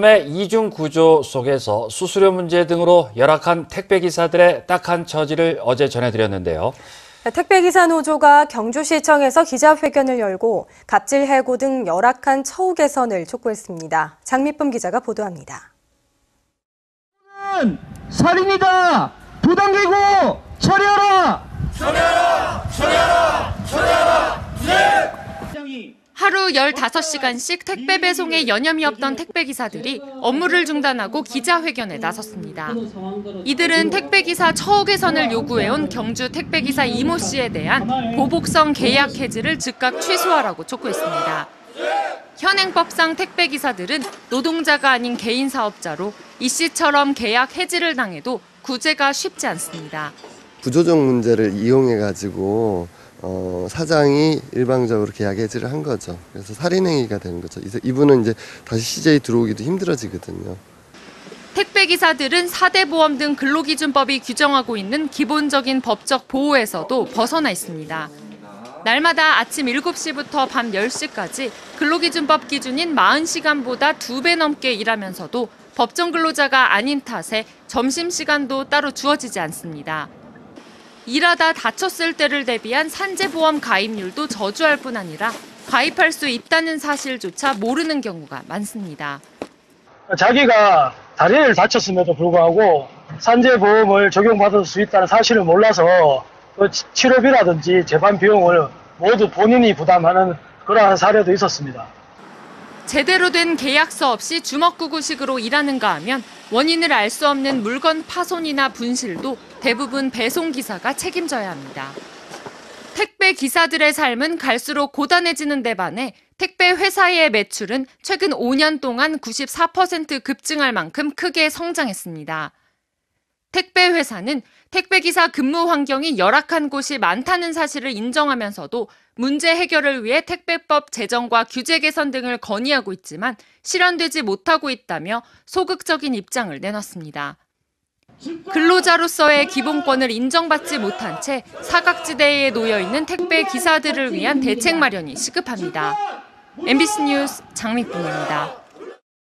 의 이중 구조 속에서 수수료 문제 등으로 열악한 택배기사들의 딱한 처지를 어제 전해드렸는데요. 택배기사 노조가 경주시청에서 기자회견을 열고 갑질 해고 등 열악한 처우 개선을 촉구했습니다. 장미쁨 기자가 보도합니다. 살인이다! 부당개고 처리하라! 처리하라! 처리하라! 처리하라! 네! 하루 15시간씩 택배 배송에 여념이 없던 택배기사들이 업무를 중단하고 기자회견에 나섰습니다. 이들은 택배기사 처우 개선을 요구해온 경주 택배기사 이모 씨에 대한 보복성 계약 해지를 즉각 취소하라고 촉구했습니다. 현행법상 택배기사들은 노동자가 아닌 개인 사업자로 이 씨처럼 계약 해지를 당해도 구제가 쉽지 않습니다. 구조적 문제를 이용해가지고 사장이 일방적으로 계약 해지를 한 거죠. 그래서 살인행위가 되는 거죠. 이분은 이제 다시 CJ 들어오기도 힘들어지거든요. 택배기사들은 4대 보험 등 근로기준법이 규정하고 있는 기본적인 법적 보호에서도 벗어나 있습니다. 날마다 아침 7시부터 밤 10시까지 근로기준법 기준인 40시간보다 2배 넘게 일하면서도 법정 근로자가 아닌 탓에 점심시간도 따로 주어지지 않습니다. 일하다 다쳤을 때를 대비한 산재보험 가입률도 저조할 뿐 아니라 가입할 수 있다는 사실조차 모르는 경우가 많습니다. 자기가 다리를 다쳤음에도 불구하고 산재보험을 적용받을 수 있다는 사실을 몰라서 치료비라든지 재반 비용을 모두 본인이 부담하는 그러한 사례도 있었습니다. 제대로 된 계약서 없이 주먹구구식으로 일하는가 하면 원인을 알 수 없는 물건 파손이나 분실도 대부분 배송기사가 책임져야 합니다. 택배 기사들의 삶은 갈수록 고단해지는 데 반해 택배 회사의 매출은 최근 5년 동안 94% 급증할 만큼 크게 성장했습니다. 택배 회사는 택배기사 근무 환경이 열악한 곳이 많다는 사실을 인정하면서도 문제 해결을 위해 택배법 제정과 규제 개선 등을 건의하고 있지만 실현되지 못하고 있다며 소극적인 입장을 내놨습니다. 근로자로서의 기본권을 인정받지 못한 채 사각지대에 놓여 있는 택배 기사들을 위한 대책 마련이 시급합니다. MBC 뉴스 장미쁨입니다.